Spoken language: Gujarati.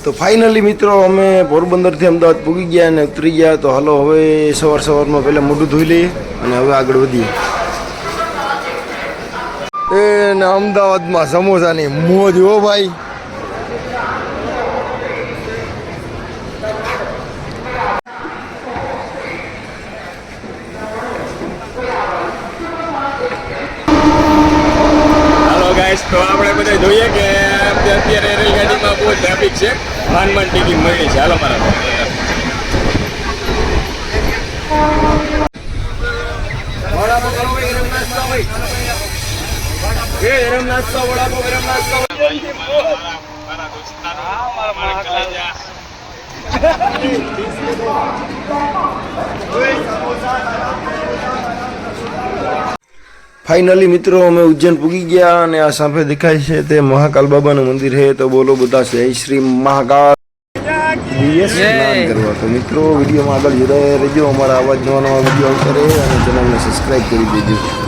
તો ફાઇનલી મિત્રો અમે પોરબંદરથી અમદાવાદ પૂગી ગયા અને ઉતરી ગયા. તો હાલો હવે સવારમાં પહેલાં મોઢું ધોઈ લઈએ અને હવે આગળ વધીએ. ને અમદાવાદમાં સમોસાની મોજ હો ભાઈ. તો આપણે બધા જોઈએ કે અત્યારે રેલગાડીમાં બહુ ટ્રાફિક છે. માંડ ટિકિટ મળી છે. હાલો મારા ફાઇનલી મિત્રો અમે ઉજ્જૈન પૂગી ગયા અને આ સામે દેખાય છે તે મહાકાલ બાબાનું મંદિર છે. તો બોલો બધા જય શ્રી મહાકાલ સ્નાન કરવા. તો મિત્રો વિડીયોમાં આગળ જોડાયા રહેજો. અમારા આવા જ નવા વિડીયો આવતા રહે અને ચેનલને સબસ્ક્રાઈબ કરી દેજો.